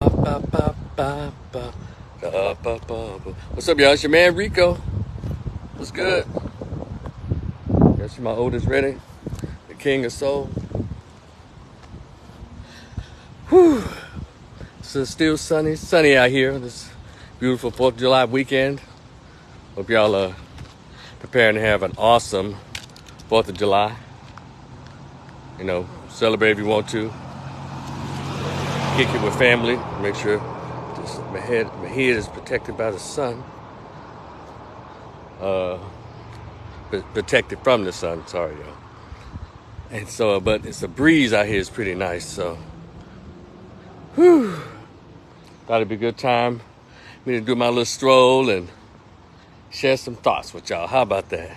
What's up, y'all? It's your man Rico. What's good? That's my oldest ready. The king of soul. Whew. So it's still sunny out here. This beautiful 4th of July weekend. Hope y'all are preparing to have an awesome 4th of July. You know, celebrate if you want to. Kick it with family. Make sure my head is protected by the sun. Protected from the sun. Sorry, y'all. And so, but it's a breeze out here. It's pretty nice. So, whew. Thought it'd be a good time for me to do my little stroll and share some thoughts with y'all. How about that?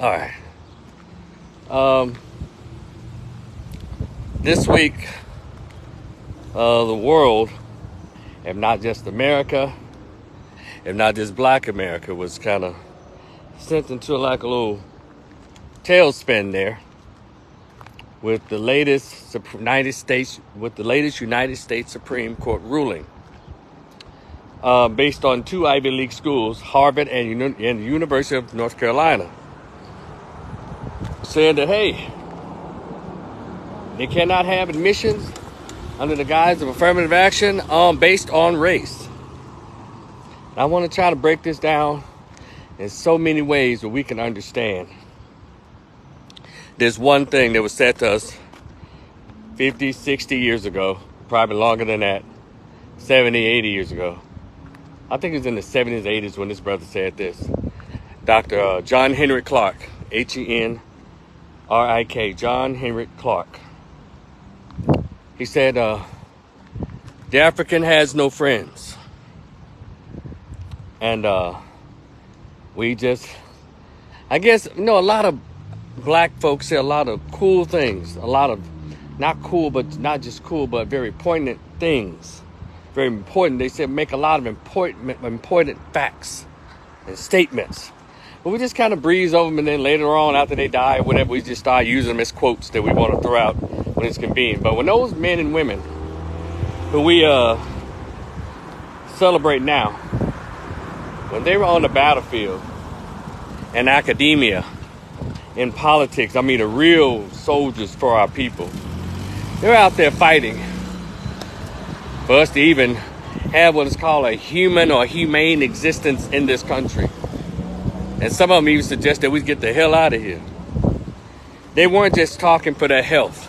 All right. This week, the world, if not just America, if not just Black America, was kind of sent into like a little tailspin there with the latest United States Supreme Court ruling, based on 2 Ivy League schools, Harvard and the University of North Carolina, saying that, hey, they cannot have admissions under the guise of affirmative action based on race. And I want to try to break this down in so many ways that we can understand. There's one thing that was said to us 50, 60 years ago, probably longer than that, 70, 80 years ago. I think it was in the 70s, 80s when this brother said this. Dr. John Henrik Clark, Henrik, John Henrik Clark. He said, the African has no friends. And I guess, a lot of Black folks say a lot of cool things. A lot of, not just cool, but very poignant things. Very important. They said make a lot of important facts and statements. But we just kind of breeze over them, and then later on, after they die or whatever, we just start using them as quotes that we want to throw out when it's convenient. But when those men and women who we celebrate now, when they were on the battlefield, in academia, in politics, the real soldiers for our people, they're out there fighting for us to even have what is called a human or humane existence in this country. And some of them even suggest that we get the hell out of here. They weren't just talking for their health.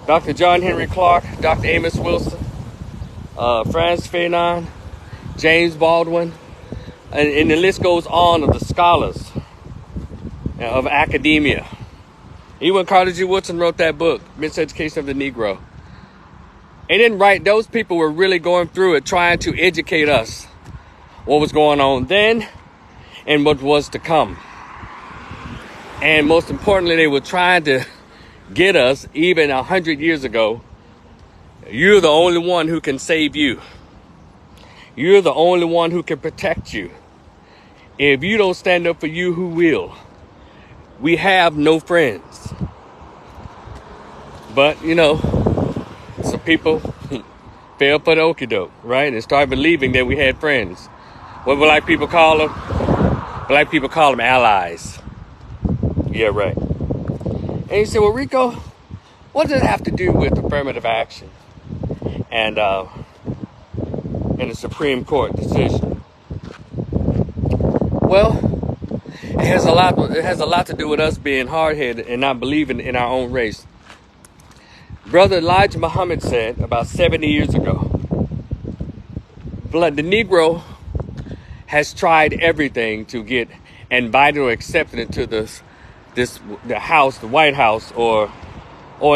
Dr. John Henry Clark, Dr. Amos Wilson, Franz Fanon, James Baldwin, and the list goes on of the scholars of academia. Even Carter G. Woodson wrote that book, Miseducation of the Negro. And then those people were really going through it, trying to educate us what was going on then and what was to come. And most importantly, they were trying to get us, even 100 years ago, you're the only one who can save you. You're the only one who can protect you. If you don't stand up for you, who will? We have no friends. But, some people fell for the okie doke, right? And started believing that we had friends. What would Black people call them? Black people call them allies. Yeah, right. And you say, well, Rico, what does it have to do with affirmative action and the Supreme Court decision? Well, it has a lot to do with us being hard-headed and not believing in our own race. Brother Elijah Muhammad said about 70 years ago, the Negro has tried everything to get invited or accepted into the White House, or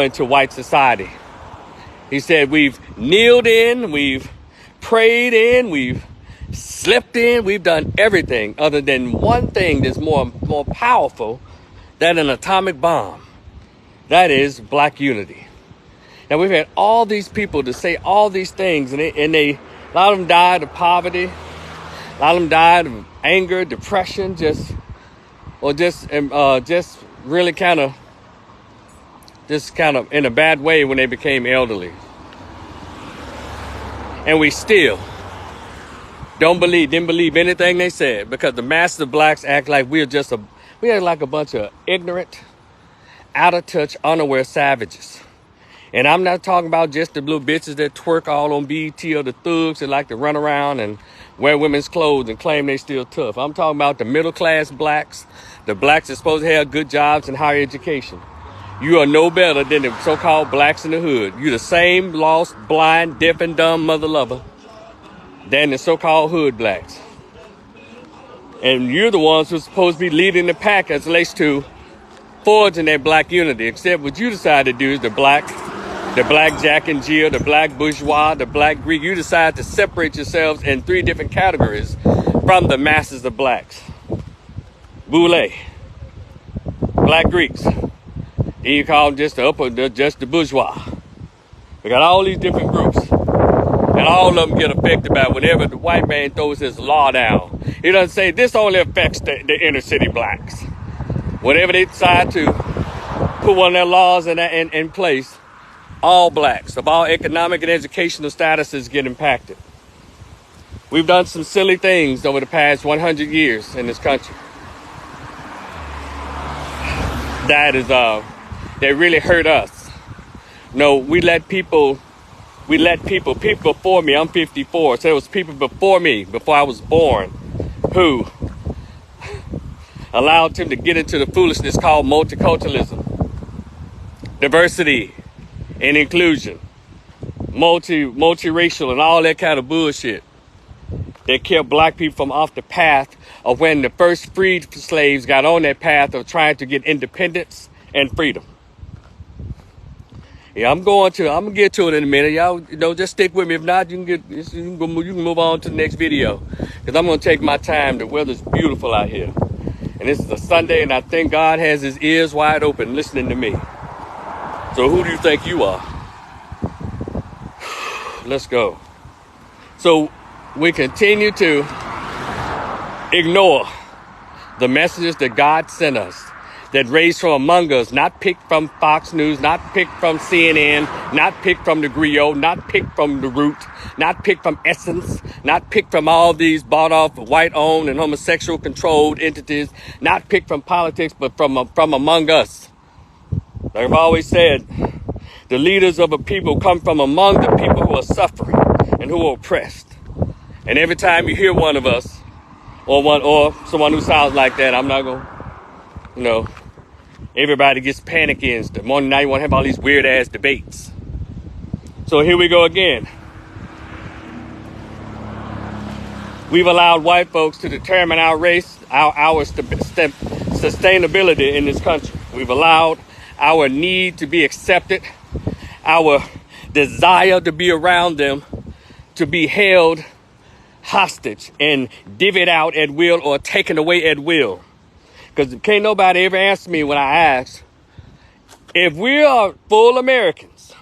into white society. He said, we've kneeled in, we've prayed in, we've slept in, we've done everything other than one thing that's more powerful than an atomic bomb. That is Black unity. Now, we've had all these people to say all these things, and a lot of them died of poverty, a lot of them died of anger, depression, just really kind of in a bad way when they became elderly. And we still didn't believe anything they said, because the masses of blacks act like we act like a bunch of ignorant, out of touch, unaware savages. And I'm not talking about just the little bitches that twerk all on BET, or the thugs that like to run around and wear women's clothes and claim they still tough. I'm talking about the middle class blacks, the blacks that supposed to have good jobs and higher education. You are no better than the so-called blacks in the hood. You're the same lost, blind, deaf, and dumb mother lover than the so-called hood blacks. And you're the ones who're supposed to be leading the pack as relates to forging that black unity. Except what you decide to do is the black Jack and Jill, the black bourgeois, the black Greek. You decide to separate yourselves in 3 different categories from the masses of blacks. Boule, black Greeks. Then you call them just the bourgeois. We got all these different groups. And all of them get affected by whenever the white man throws his law down. He doesn't say this only affects the inner city blacks. Whenever they decide to put one of their laws in place, all blacks of all economic and educational statuses get impacted. We've done some silly things over the past 100 years in this country that really hurt us. No, we let people before me. I'm 54, so there was people before me, before I was born, who allowed them to get into the foolishness called multiculturalism, diversity and inclusion, multiracial and all that kind of bullshit that kept black people from off the path of when the first freed slaves got on that path of trying to get independence and freedom. Yeah, I'm gonna get to it in a minute. Y'all, just stick with me. If not, you can move on to the next video, because I'm gonna take my time. The weather's beautiful out here, and this is a Sunday, and I think God has his ears wide open listening to me. So who do you think you are? Let's go. So we continue to ignore the messages that God sent us, that raised from among us, not picked from Fox News, not picked from CNN, not picked from the Griot, not picked from the Root, not picked from Essence, not picked from all these bought off, white-owned and homosexual-controlled entities, not picked from politics, but from among us. Like I've always said, the leaders of a people come from among the people who are suffering and who are oppressed. And every time you hear one of us, or someone who sounds like that, I'm not gonna, everybody gets panicky and stuff. Now you want to have all these weird ass debates. So here we go again. We've allowed white folks to determine our race, our sustainability in this country. We've allowed our need to be accepted, our desire to be around them, to be held hostage and divvied out at will or taken away at will. Because can't nobody ever answer me when I ask, if we are full Americans,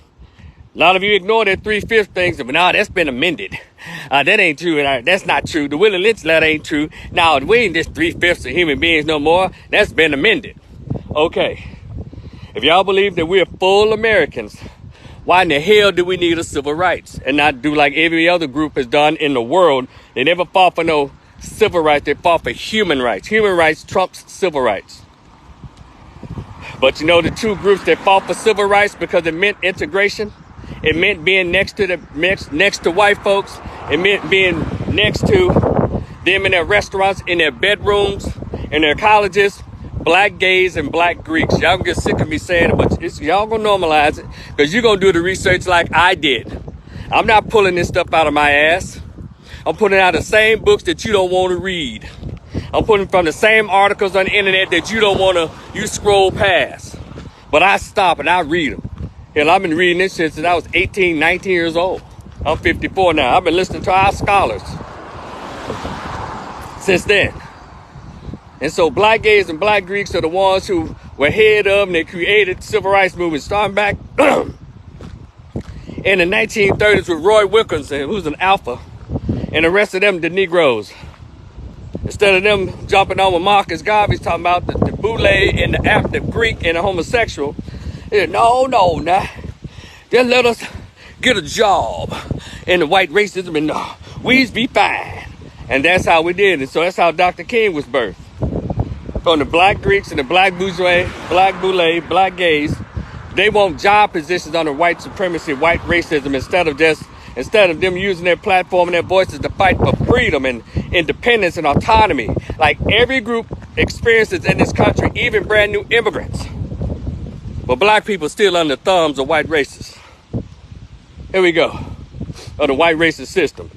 a lot of you ignore that 3/5 things, but no, that's been amended. That ain't true. That's not true. The Willie Lynch letter ain't true. No, we ain't just 3/5 of human beings no more. That's been amended. Okay. If y'all believe that we're full Americans, why in the hell do we need a civil rights and not do like every other group has done in the world? They never fought for no civil rights. They fought for human rights. Human rights trumps civil rights. But the two groups that fought for civil rights because it meant integration, it meant being next to white folks, it meant being next to them in their restaurants, in their bedrooms, in their colleges, black gays and black Greeks. Y'all can get sick of me saying it, but y'all gonna normalize it, because you're gonna do the research like I did. I'm not pulling this stuff out of my ass. I'm putting out the same books that you don't want to read. I'm putting from the same articles on the internet that you scroll past. But I stop and I read them. Hell, I've been reading this since I was 18, 19 years old. I'm 54 now. I've been listening to our scholars since then. And so black gays and black Greeks are the ones who were head of and they created the civil rights movement, starting back in the 1930s with Roy Wilkinson, who's an alpha, and the rest of them, the Negroes. Instead of them jumping on with Marcus Garvey, talking about the boule and the Greek and the homosexual, no, nah. Just let us get a job, and the white racism, and we's be fine. And that's how we did it. So that's how Dr. King was birthed. From the black Greeks and the black bourgeois, black boule, black gays. They want job positions under white supremacy, white racism, instead of them using their platform and their voices to fight for freedom and independence and autonomy, like every group experiences in this country, even brand new immigrants. But black people still under the thumbs of white racists. Here we go. Of the white racist system.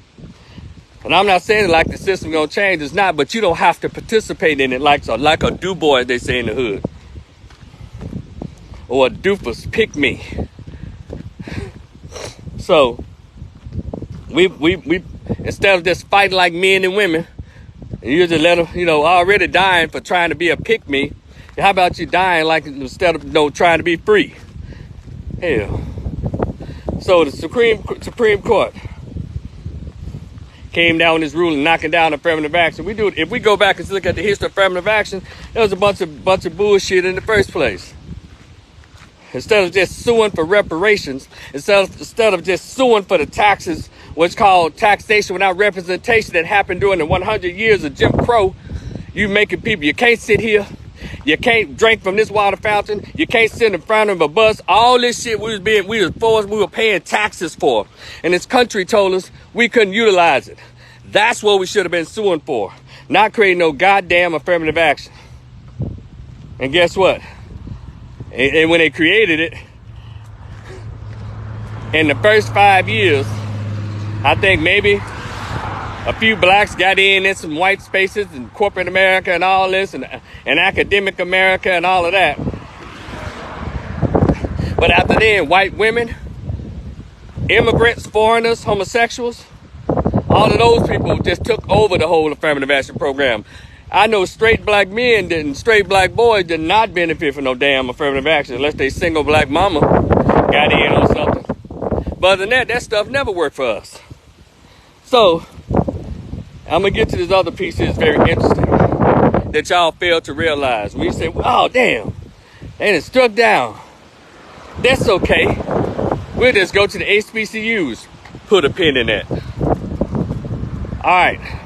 And I'm not saying like the system gonna change, it's not, but you don't have to participate in it like a Du Bois, they say in the hood. Or a doofus, pick me. So we instead of just fighting like men and women, and you just let them, already dying for trying to be a pick me. How about you dying like instead of trying to be free? Hell. So the Supreme Court came down with this ruling knocking down affirmative action. If we go back and look at the history of affirmative action, there was a bunch of bullshit in the first place. Instead of just suing for reparations, instead of just suing for the taxes, what's called taxation without representation that happened during the 100 years of Jim Crow, you making people, you can't sit here, you can't drink from this water fountain, you can't sit in front of a bus, all this shit we were paying taxes for. And this country told us we couldn't utilize it. That's what we should have been suing for, not creating no goddamn affirmative action. And guess what? And when they created it, in the first 5 years, I think maybe a few blacks got in some white spaces in corporate America and all this, and academic America and all of that. But after then, white women, immigrants, foreigners, homosexuals, all of those people just took over the whole affirmative action program. I know straight black men and straight black boys did not benefit from no damn affirmative action unless they single black mama got in on something. But other than that stuff never worked for us. So, I'm going to get to this other piece that's very interesting that y'all fail to realize. When you say, oh, damn, and it's struck down. That's okay. We'll just go to the HBCUs. Put a pin in that. All right.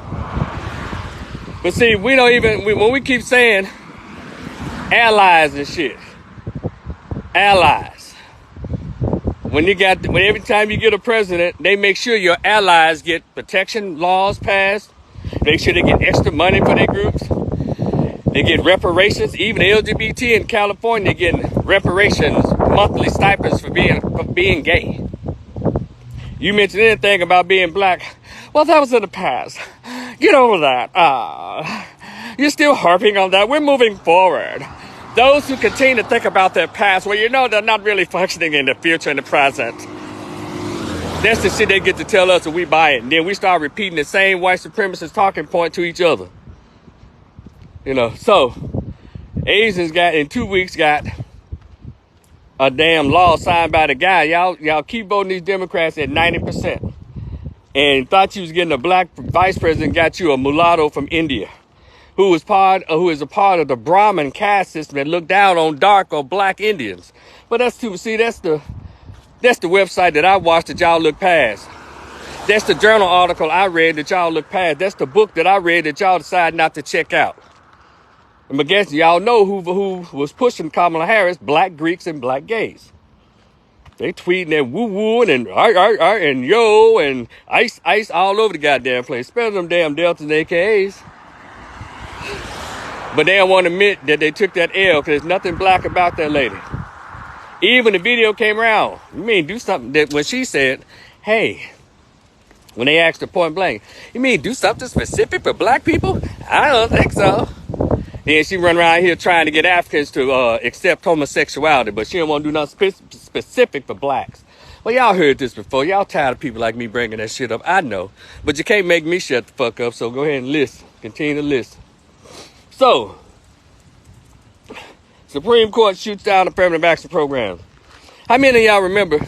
But see, when we keep saying allies and shit, allies. When every time you get a president, they make sure your allies get protection laws passed. Make sure they get extra money for their groups. They get reparations. Even the LGBT in California getting reparations, monthly stipends for being gay. You mentioned anything about being black? Well, that was in the past. Get over that. You're still harping on that. We're moving forward. Those who continue to think about their past, well, they're not really functioning in the future and the present. That's the shit they get to tell us and we buy it. And then we start repeating the same white supremacist talking point to each other. So Asians in 2 weeks got a damn law signed by the guy. Y'all keep voting these Democrats at 90%. And thought you was getting a black vice president, got you a mulatto from India, who is a part of the Brahmin caste system that looked down on dark or black Indians. But that's the website that I watched that y'all look past. That's the journal article I read that y'all look past. That's the book that I read that y'all decided not to check out. And I guess y'all know who was pushing Kamala Harris, black Greeks and black gays. They tweeting and woo-woo and and yo and ice all over the goddamn place. Especially them damn Deltas and AKAs. But they don't want to admit that they took that L because there's nothing black about that lady. Even the video came around. You mean do something that when she said, hey, when they asked her point blank, you mean do something specific for black people? I don't think so. Then she run around here trying to get Africans to accept homosexuality, but she don't want to do nothing specific for blacks. Well, y'all heard this before. Y'all tired of people like me bringing that shit up. I know. But you can't make me shut the fuck up, so go ahead and listen. Continue to listen. So, Supreme Court shoots down affirmative action program. How many of y'all remember?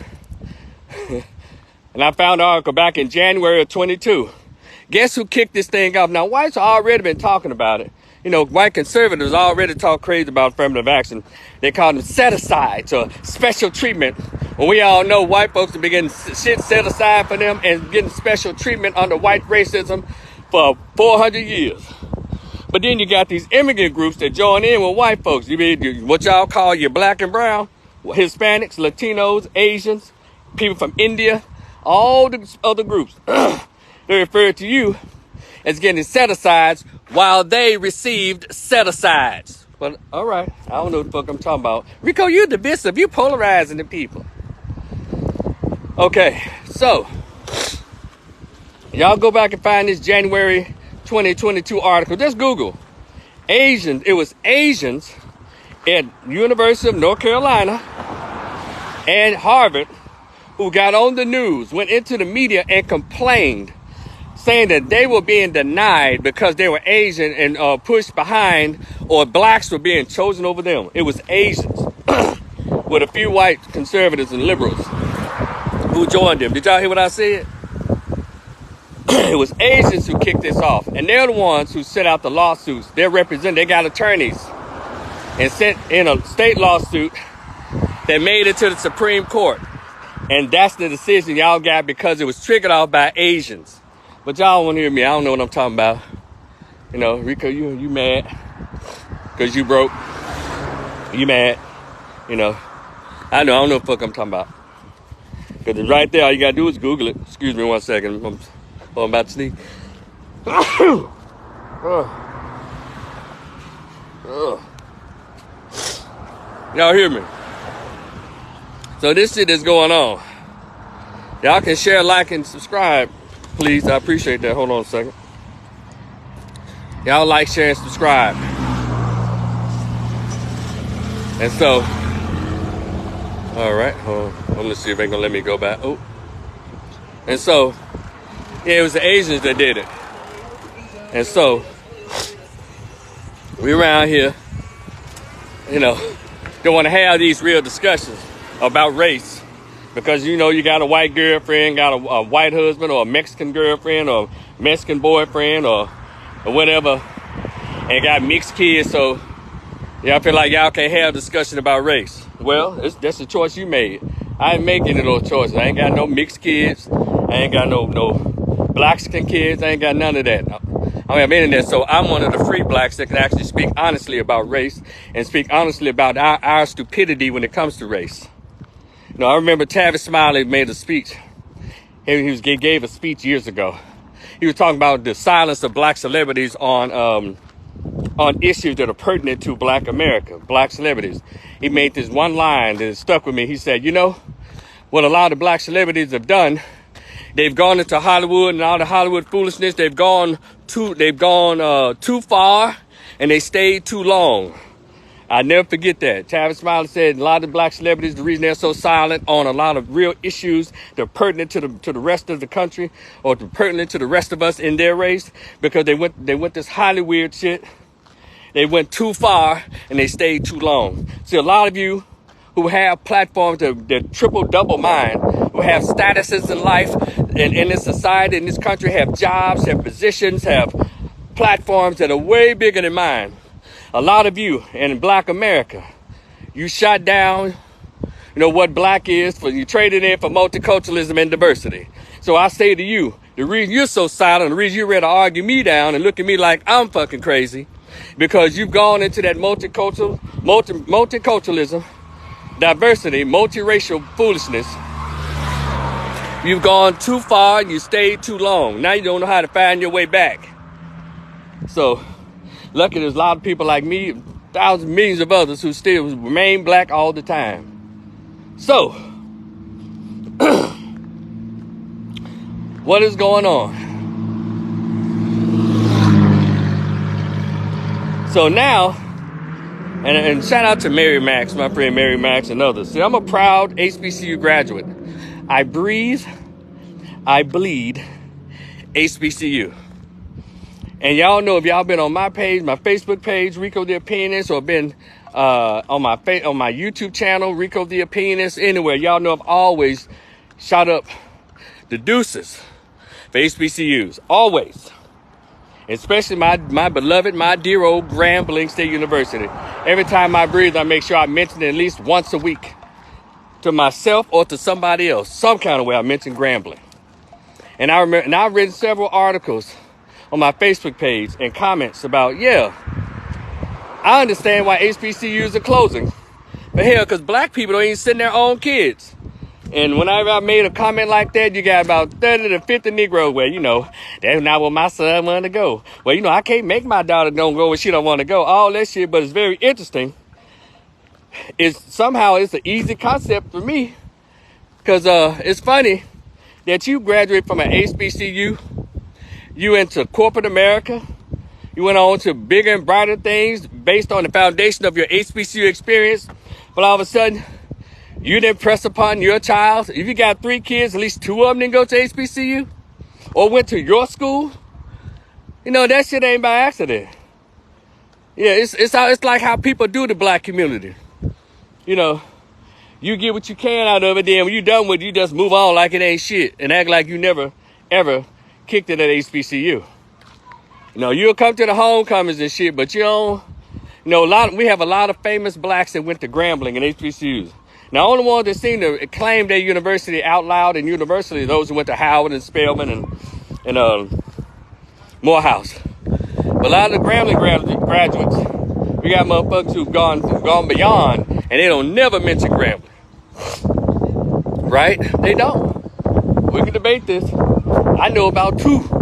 And I found an article back in January of 22. Guess who kicked this thing off? Now, whites already been talking about it. White conservatives already talk crazy about affirmative action. They call them set-asides or special treatment When we all know white folks have been getting shit set aside for them and getting special treatment under white racism for 400 years. But then you got these immigrant groups that join in with white folks. You mean what y'all call your black and brown, Hispanics, Latinos, Asians, people from India, all the other groups. They refer to you as getting set-asides while they received set-asides. But all right, I don't know what the fuck I'm talking about. Rico, you're divisive. You polarizing the people. Okay, so y'all go back and find this January 2022 article. Just Google Asians. It was Asians at University of North Carolina and Harvard who got on the news, went into the media and complained, saying that they were being denied because they were Asian and pushed behind, or blacks were being chosen over them. It was Asians with a few white conservatives and liberals who joined them. Did y'all hear what I said? It was Asians who kicked this off, and they're the ones who set out the lawsuits. They got attorneys, and sent in a state lawsuit that made it to the Supreme Court. And that's the decision y'all got because it was triggered off by Asians. But y'all won't hear me. I don't know what I'm talking about. You know, Rico, you mad because you broke. You mad. You know, I don't know what the fuck I'm talking about. Because it's right there. All you got to do is Google it. Excuse me 1 second. I'm about to sneeze. Y'all hear me? So this shit is going on. Y'all can share, like, and subscribe, please. I appreciate that. Hold on a second. Y'all like, share, and subscribe. And so, all right, hold on. Let me see if they gonna let me go back. Oh, and so, yeah, it was the Asians that did it. And so, we around here, you know, don't want to have these real discussions about race because, you know, you got a white girlfriend, got a white husband, or a Mexican girlfriend, or Mexican boyfriend, or whatever, and got mixed kids. So y'all feel like y'all can't have a discussion about race. Well, that's the choice you made. I ain't making any of those choices. I ain't got no mixed kids. I ain't got no Black-skin kids. I ain't got none of that. I don't have any of that. So I'm one of the free blacks that can actually speak honestly about race and speak honestly about our stupidity when it comes to race. You know, I remember Tavis Smiley made a speech. He gave a speech years ago. He was talking about the silence of black celebrities on issues that are pertinent to Black America, black celebrities. He made this one line that stuck with me. He said, you know, what a lot of black celebrities have done, they've gone into Hollywood and all the Hollywood foolishness. They've gone too far, and they stayed too long. I never forget that. Tavis Smiley said a lot of black celebrities, the reason they're so silent on a lot of real issues that are pertinent to the rest of the country, or pertinent to the rest of us in their race, because they went this highly weird shit. They went too far and they stayed too long. See, a lot of you who have platforms that triple double mine, who have statuses in life and in this society, in this country, have jobs, have positions, have platforms that are way bigger than mine. A lot of you in Black America, you shot down, you know, what black is, you traded in for multiculturalism and diversity. So I say to you, the reason you're so silent, the reason you're ready to argue me down and look at me like I'm fucking crazy, because you've gone into that multiculturalism, diversity, multiracial foolishness. You've gone too far and you stayed too long. Now you don't know how to find your way back. So, lucky there's a lot of people like me, thousands, millions of others who still remain black all the time. So, what is going on? So now, and shout out to Mary Max, my friend Mary Max and others. See, I'm a proud HBCU graduate. I breathe, I bleed HBCU. And y'all know, if y'all been on my page, my Facebook page, Rico the Opinionist, or been on my YouTube channel, Rico the Opinionist, anywhere, y'all know I've always shot up the deuces for HBCUs. Always. Especially my beloved, my dear old Grambling State University. Every time I breathe, I make sure I mention it at least once a week. to myself or to somebody else, some kind of way I mentioned Grambling. And I remember, and I've written several articles on my Facebook page and comments about, yeah, I understand why HBCUs are closing. But hell, because black people don't even send their own kids. And whenever I made a comment like that, you got about 30 to 50 Negroes where, that's not where my son wanted to go. Well, I can't make my daughter don't go where she don't want to go. All that shit, but it's very interesting. Somehow it's an easy concept for me. Because it's funny that you graduate from an HBCU, you into corporate America, you went on to bigger and brighter things based on the foundation of your HBCU experience, but all of a sudden, you didn't press upon your child. If you got 3 kids, at least 2 of them didn't go to HBCU or went to your school. That shit ain't by accident. Yeah, it's like how people do the black community. You get what you can out of it, then when you're done with it, you just move on like it ain't shit and act like you never, ever kicked it at HBCU. You'll come to the homecomings and shit, but we have a lot of famous blacks that went to Grambling and HBCUs. Now, only ones that seem to claim their university out loud and universally, those who went to Howard and Spelman and Morehouse. But a lot of the Grambling graduates, we got motherfuckers who've gone beyond, and they don't never mention Grambling. Right? They don't. We can debate this. I know about 2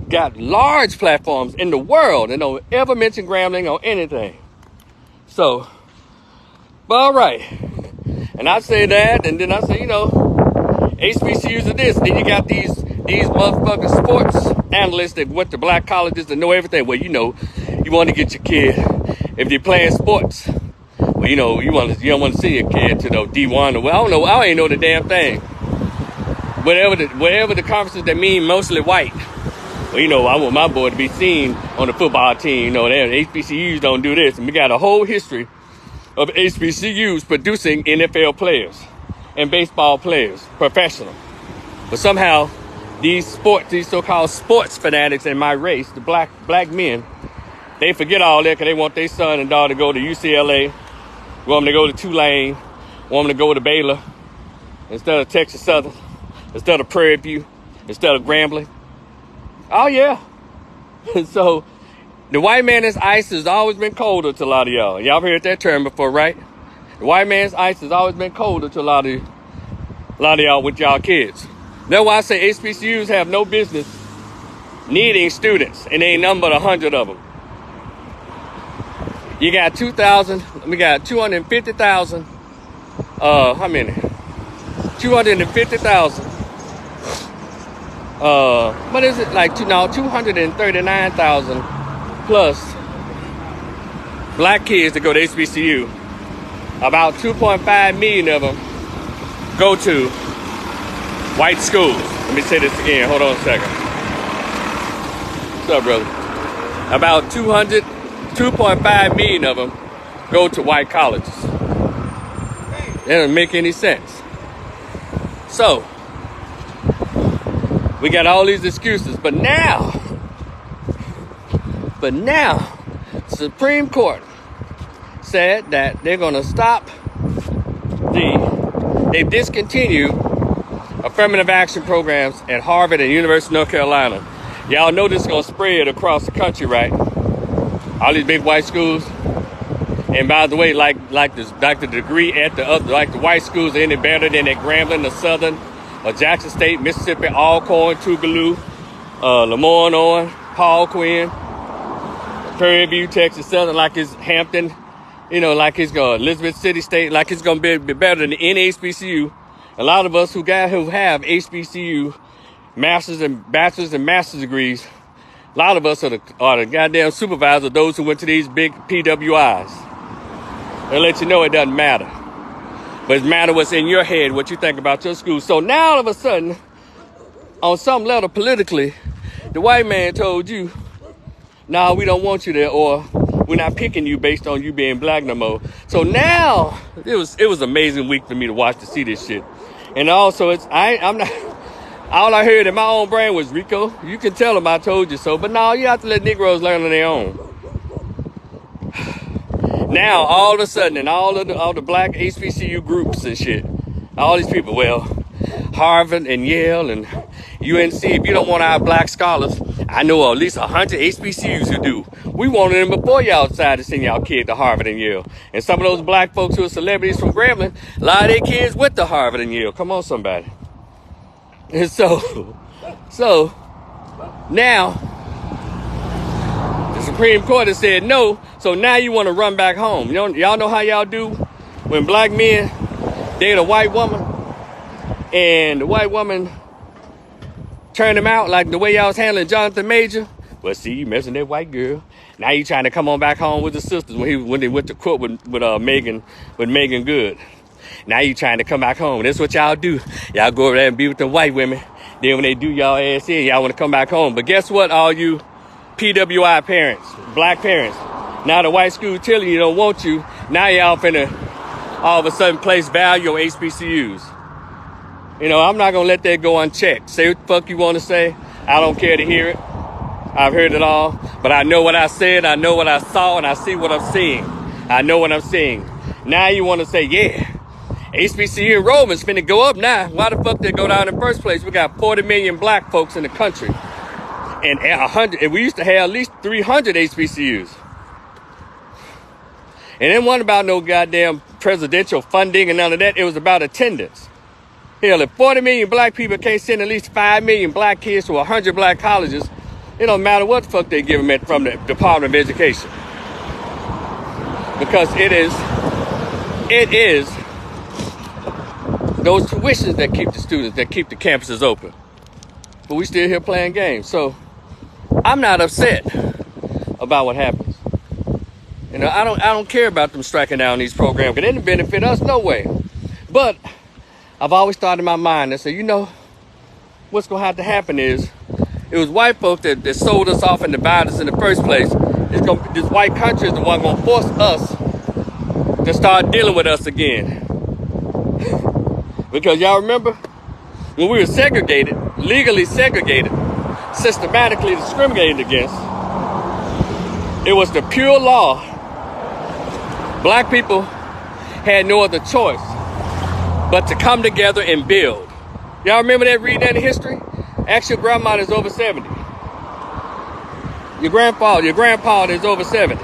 got large platforms in the world and don't ever mention Grambling or anything. So, but all right. And I say that, and then I say, HBCUs are this. Then you got these motherfucking sports analysts that went to black colleges and know everything. Well, you want to get your kid, if they're playing sports, well, you don't want to see your kid to D1 or, well, I don't know, I ain't know the damn thing. Whatever the conferences that mean mostly white. Well, I want my boy to be seen on the football team. HBCUs don't do this. And we got a whole history of HBCUs producing NFL players and baseball players, professional. But somehow, these so-called sports fanatics in my race, the black men, they forget all that because they want their son and daughter to go to UCLA, want them to go to Tulane, want them to go to Baylor, instead of Texas Southern, instead of Prairie View, instead of Grambling. Oh, yeah. So, the white man is ice has always been colder to a lot of y'all. Y'all heard that term before, right? The white man's ice has always been colder to a lot of y'all with y'all kids. That's why I say HBCUs have no business needing students, and ain't nothing but 100 of them. You got 250,000. How many? 250,000. What is it? 239,000 plus black kids that go to HBCU. About 2.5 million of them go to white schools. Let me say this again. Hold on a second. What's up, brother? About 2.5 million of them go to white colleges. That doesn't make any sense. So, we got all these excuses, but now, Supreme Court said that they're going to stop they've discontinued affirmative action programs at Harvard and University of North Carolina. Y'all know this is going to spread across the country, right? All these big white schools. And by the way, like the degree at the other, like the white schools are any better than at Grambling, the Southern, or Jackson State, Mississippi, Alcorn, Tougaloo, Lemoyne, Owen, Paul Quinn, Prairie View, Texas Southern, like it's Hampton, like it's Elizabeth City State, like it's gonna be better than any HBCU. A lot of us who have HBCU masters and bachelor's and master's degrees, a lot of us are the goddamn supervisors of those who went to these big PWIs. They'll let you know it doesn't matter. But it matters what's in your head, what you think about your school. So now all of a sudden, on some level politically, the white man told you, nah, we don't want you there, or we're not picking you based on you being black no more. So now, it was an amazing week for me to see this shit. And also, I'm not, all I heard in my own brain was, Rico, you can tell them I told you so. But no, you have to let Negroes learn on their own. Now, all of a sudden, and all the black HBCU groups and shit, all these people, well, Harvard and Yale and UNC, if you don't want our black scholars, I know at least 100 HBCUs who do. We wanted them before y'all decided to send y'all kid to Harvard and Yale. And some of those black folks who are celebrities from Grambling, a lot of their kids went to Harvard and Yale. Come on, somebody. And so now, the Supreme Court has said no, so now you want to run back home. Y'all know how y'all do when black men date a white woman and the white woman turn them out, like the way y'all was handling Jonathan Major? Well, see, you messing that white girl. Now you trying to come on back home with the sisters when they went to court with Megan Good. Now you trying to come back home. That's what y'all do. Y'all go over there and be with the white women. Then when they do y'all ass in, y'all want to come back home. But guess what, all you PWI parents, black parents, now the white school telling you don't want you. Now y'all finna all of a sudden place value on HBCUs. You know, I'm not going to let that go unchecked. Say what the fuck you want to say. I don't care to hear it. I've heard it all. But I know what I said. I know what I saw. And I see what I'm seeing. I know what I'm seeing. Now you want to say, yeah, HBCU enrollment's finna go up now. Why the fuck they go down in the first place? We got 40 million black folks in the country. And 100. And we used to have at least 300 HBCUs. And it wasn't about no goddamn presidential funding and none of that. It was about attendance. Hell, if 40 million black people can't send at least 5 million black kids to 100 black colleges, it don't matter what the fuck they give them from the Department of Education. Because it is those tuitions that keep the students, that keep the campuses open. But we still here playing games. So I'm not upset about what happens. You know, I don't care about them striking down these programs, because they didn't benefit us no way. But I've always thought in my mind, I said, you know, what's going to have to happen is, it was white folks that sold us off and divided us in the first place. This white country is the one going to force us to start dealing with us again. Because y'all remember, when we were segregated, legally segregated, systematically discriminated against, it was the pure law. Black people had no other choice but to come together and build. Y'all remember that, reading that in history? Ask your grandma that's over 70. Your grandpa that's over 70.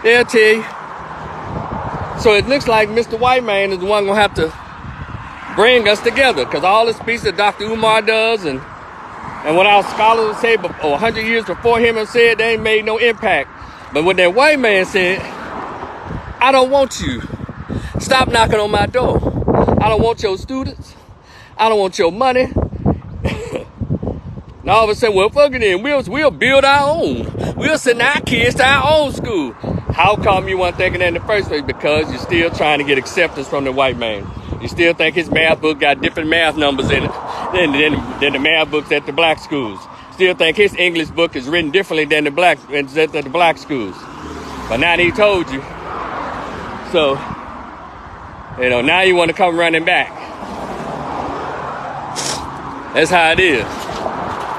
They'll tell you. So it looks like Mr. White Man is the one gonna have to bring us together, because all the speech that Dr. Umar does and what our scholars say 100 years before him have said, they ain't made no impact. But what that white man said, I don't want you. Stop knocking on my door. I don't want your students. I don't want your money. And all of a sudden, well, fuck it then. We'll build our own. We'll send our kids to our own school. How come you weren't thinking that in the first place? Because you're still trying to get acceptance from the white man. You still think his math book got different math numbers in it than the math books at the black schools. Still think his English book is written differently than the black schools. But now he told you. So, you know, now you want to come running back. That's how it is.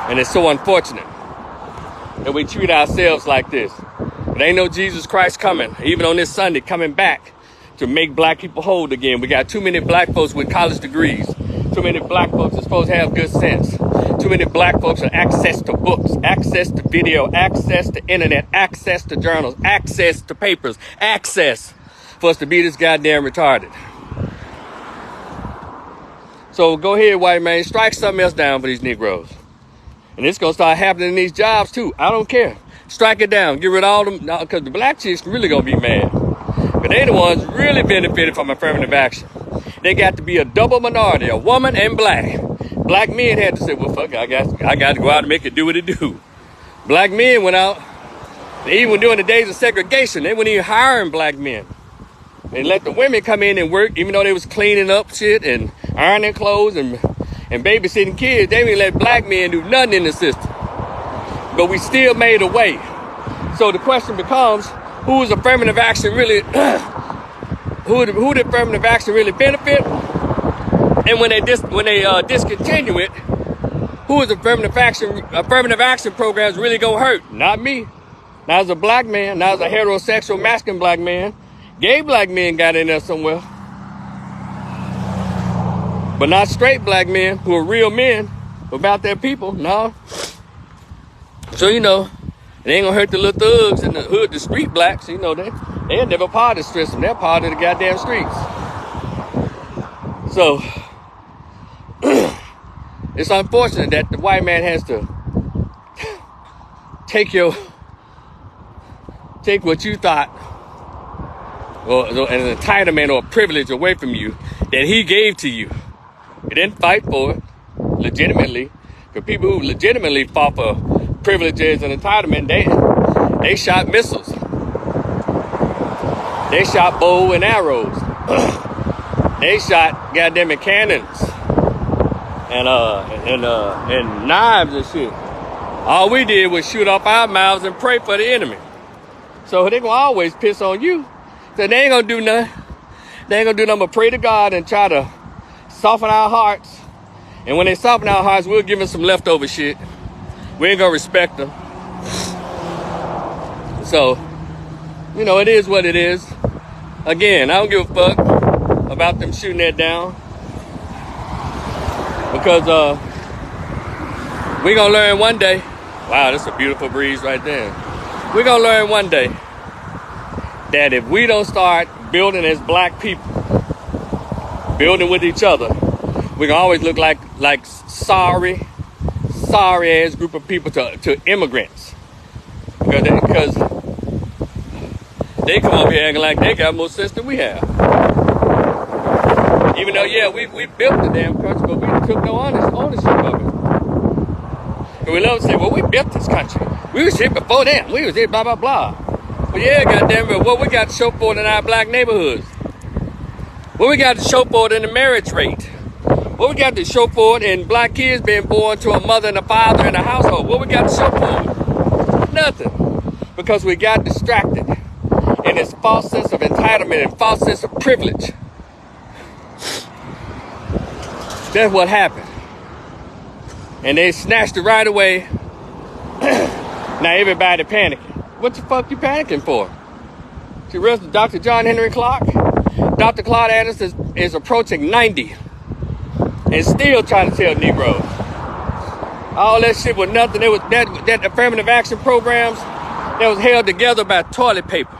And it's so unfortunate that we treat ourselves like this. But ain't no Jesus Christ coming, even on this Sunday, coming back to make black people whole again. We got too many black folks with college degrees. Too many black folks are supposed to have good sense. Too many black folks have access to books, access to video, access to internet, access to journals, access to papers, access for us to be this goddamn retarded. So go ahead, white man, strike something else down for these Negroes. And it's going to start happening in these jobs, too. I don't care. Strike it down. Get rid of all them. Because the black chicks really going to be mad. But they the ones really benefited from affirmative action. They got to be a double minority, a woman and black. Black men had to say, well, fuck, I got to go out and make it do what it do. Black men went out. Even during the days of segregation, they weren't even hiring black men. They let the women come in and work, even though they was cleaning up shit and ironing clothes and babysitting kids. They didn't let black men do nothing in the system. But we still made a way. So the question becomes, who is affirmative action really, who did affirmative action really benefit? And when they discontinue it, who is affirmative action programs really gonna hurt? Not me. Not as a black man, not as a heterosexual masculine black man. Gay black men got in there somewhere. But not straight black men who are real men about their people. No. So, you know, it ain't gonna hurt the little thugs in the hood, the street blacks. You know, they're never part of the system. They're part of the goddamn streets. So, it's unfortunate that the white man has to take what you thought or an entitlement or a privilege away from you that he gave to you. He didn't fight for it legitimately. The people who legitimately fought for privileges and entitlement, they shot missiles. They shot bow and arrows. They shot goddamn cannons and knives and shit. All we did was shoot off our mouths and pray for the enemy. So they gonna always piss on you. So they ain't gonna do nothing. They ain't gonna do nothing but pray to God and try to soften our hearts. And when they soften our hearts, we'll give them some leftover shit. We ain't gonna respect them. So, you know, it is what it is. Again, I don't give a fuck about them shooting that down. Because we gonna learn one day. Wow, that's a beautiful breeze right there. We're gonna learn one day that if we don't start building as black people, building with each other, we can always look like sorry ass group of people to immigrants. Because they come up here acting like they got more sense than we have. Even though, yeah, we built the damn country, but we took no ownership of it. And we love to say, well, we built this country. We was here before them. We was here, blah, blah, blah. But yeah, goddamn it, what we got to show for it in our black neighborhoods? What we got to show for it in the marriage rate? What we got to show for it in black kids being born to a mother and a father in a household? What we got to show for it? Nothing. Because we got distracted in this false sense of entitlement and false sense of privilege. That's what happened. And they snatched it right away. Now everybody panicking. What the fuck you panicking for? See, Dr. John Henry Clark? Dr. Claude Anderson is approaching 90 and still trying to tell Negroes. All that shit was nothing. It was that affirmative action programs that was held together by toilet paper.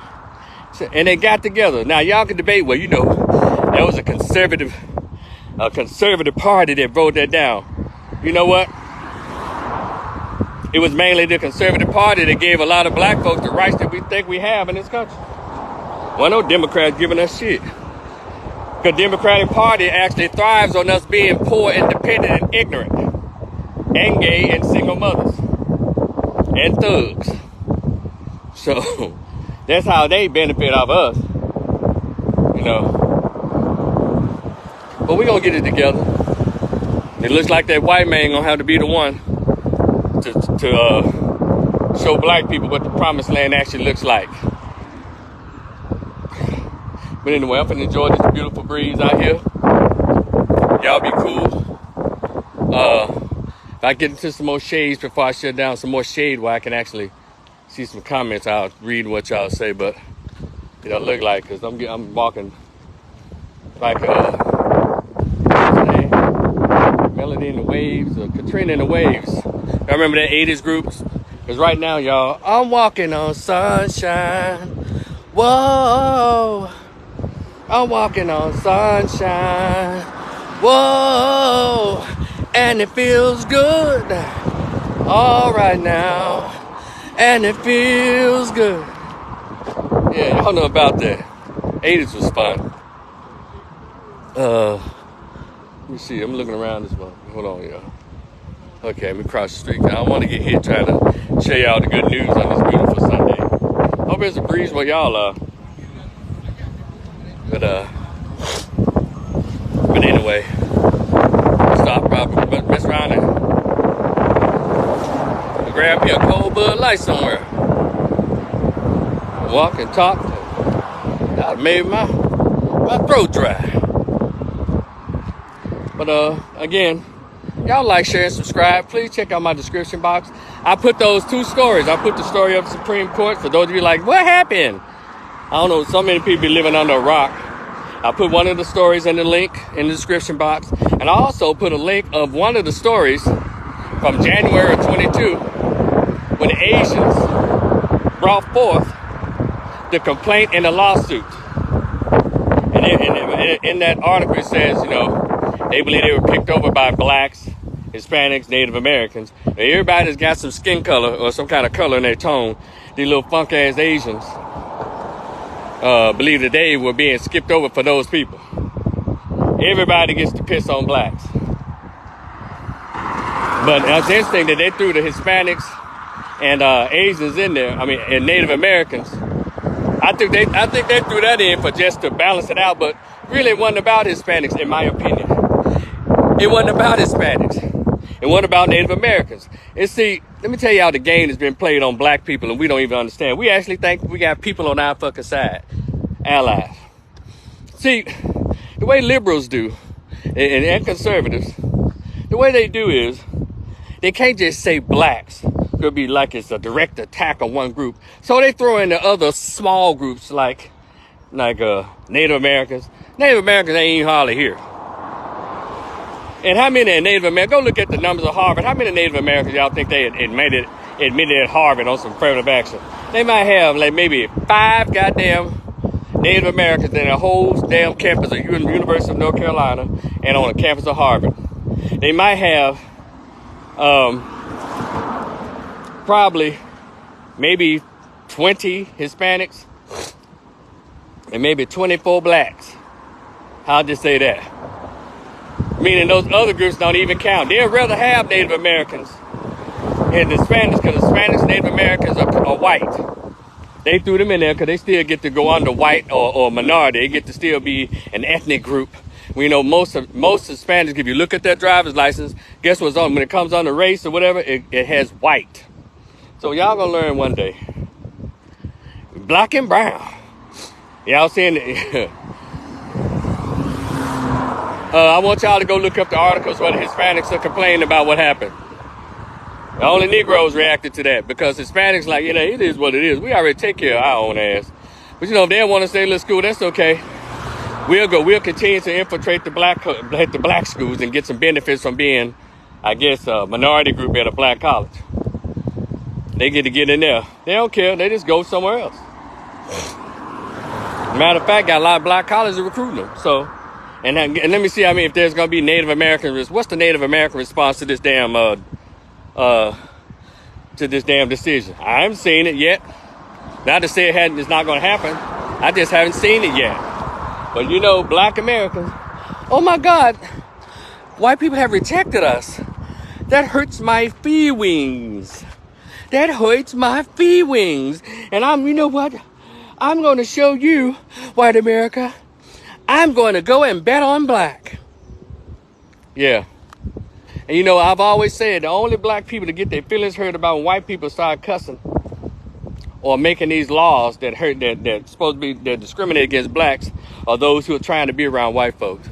And they got together. Now y'all can debate, well, you know, that was a conservative party that wrote that down. You know what? It was mainly the conservative party that gave a lot of black folks the rights that we think we have in this country. Well, no Democrats giving us shit. The Democratic Party actually thrives on us being poor, independent, and ignorant. And gay, and single mothers. And thugs. So, that's how they benefit off us. You know. But we're going to get it together. It looks like that white man going to have to be the one to show black people what the promised land actually looks like. But anyway, I'm finna enjoy this beautiful breeze out here. Y'all be cool. If I get into some more shades before I shut down, some more shade where I can actually see some comments, I'll read what y'all say. But it don't look like, because I'm walking like Melody in the Waves or Katrina in the Waves. I remember that 80s groups? Because right now, y'all, I'm walking on sunshine. Whoa. I'm walking on sunshine. Whoa. And it feels good. All right now. And it feels good. Yeah, y'all know about that. 80s was fun. Let me see. I'm looking around this one. Hold on, y'all. Okay, let me cross the street. I don't want to get hit trying to show y'all the good news on this beautiful Sunday. Hope there's a breeze where y'all are. But anyway, stop, probably mess around and grab me a cold Bud Light somewhere. Walk and talk. That made my throat dry. But again, y'all like, share, and subscribe. Please check out my description box. I put those two stories. I put the story of the Supreme Court. For those of you like, what happened? I don't know, so many people be living under a rock. I put one of the stories in the link in the description box. And I also put a link of one of the stories from January of 22 when the Asians brought forth the complaint and the lawsuit. And in that article it says, you know, they believe they were picked over by blacks, Hispanics, Native Americans. And everybody that's got some skin color or some kind of color in their tone, these little funk ass Asians, believe that they were being skipped over for those people. Everybody gets to piss on blacks. But it's interesting that they threw the Hispanics and Asians in there. I mean, and Native Americans. I think they threw that in for just to balance it out. But really, it wasn't about Hispanics, in my opinion. It wasn't about Hispanics. It wasn't about Native Americans. And see, let me tell you how the game has been played on black people, and we don't even understand. We actually think we got people on our fucking side, allies. See, the way liberals do, and conservatives, the way they do is, they can't just say blacks. It'll be like it's a direct attack on one group. So they throw in the other small groups like Native Americans. Native Americans ain't even hardly here. And how many Native Americans, go look at the numbers of Harvard. How many Native Americans y'all think they admitted at Harvard on some affirmative action? They might have like maybe 5 goddamn Native Americans in a whole damn campus of University of North Carolina and on a campus of Harvard. They might have probably maybe 20 Hispanics and maybe 24 blacks. I'll just say that. Meaning those other groups don't even count. They'd rather have Native Americans and the Hispanics, because Hispanics and Native Americans are white. They threw them in there because they still get to go under white or minority. They get to still be an ethnic group. We know most Hispanics, if you look at their driver's license, guess what's on? When it comes on the race or whatever, it has white. So y'all gonna learn one day. Black and brown. Y'all seeing it? I want y'all to go look up the articles where the Hispanics are complaining about what happened. The only Negroes reacted to that because Hispanics like, you know, it is what it is. We already take care of our own ass. But you know, if they don't want to stay in the school, that's okay. We'll continue to infiltrate the black schools and get some benefits from being, I guess, a minority group at a black college. They get to get in there. They don't care. They just go somewhere else. Matter of fact, got a lot of black colleges recruiting them. So, and let me see. I mean, if there's going to be Native American, what's the Native American response to this damn decision? I haven't seen it yet. Not to say it's not going to happen. I just haven't seen it yet. But you know, black Americans, oh my God, white people have rejected us. That hurts my feelings. That hurts my feelings. And you know what? I'm going to show you, white America, I'm going to go and bet on black. Yeah. And you know, I've always said the only black people to get their feelings hurt about when white people start cussing or making these laws that hurt, that supposed to be, that discriminate against blacks, are those who are trying to be around white folks.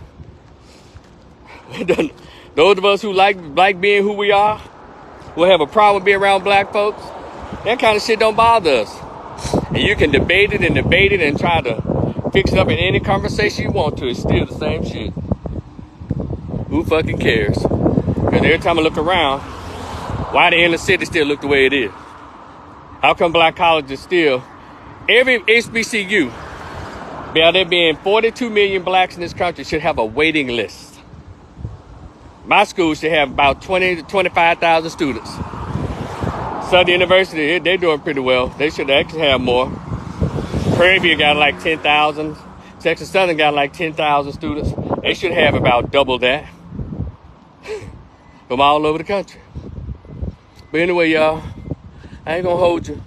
Those of us who like being who we are, will have a problem being around black folks. That kind of shit don't bother us. And you can debate it and try to fix it up in any conversation you want to. It's still the same shit. Who fucking cares? Because every time I look around, why the inner city still look the way it is? How come black colleges still, every HBCU, by there being 42 million blacks in this country, should have a waiting list. My school should have about 20 to 25,000 students. Southern University, they're doing pretty well. They should actually have more. Prairie View got like 10,000. Texas Southern got like 10,000 students. They should have about double that. From all over the country. But anyway, y'all, I ain't gonna hold you.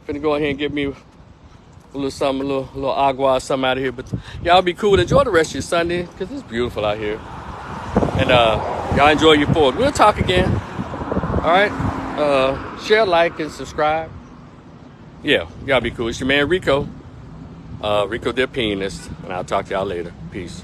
Finna go ahead and get me a little something, a little agua, something out of here. But y'all be cool. Enjoy the rest of your Sunday, because it's beautiful out here. And y'all enjoy your Fourth. We'll talk again. All right. Share, like, and subscribe. Yeah, y'all be cool. It's your man Rico. Rico the Opinionist. And I'll talk to y'all later. Peace.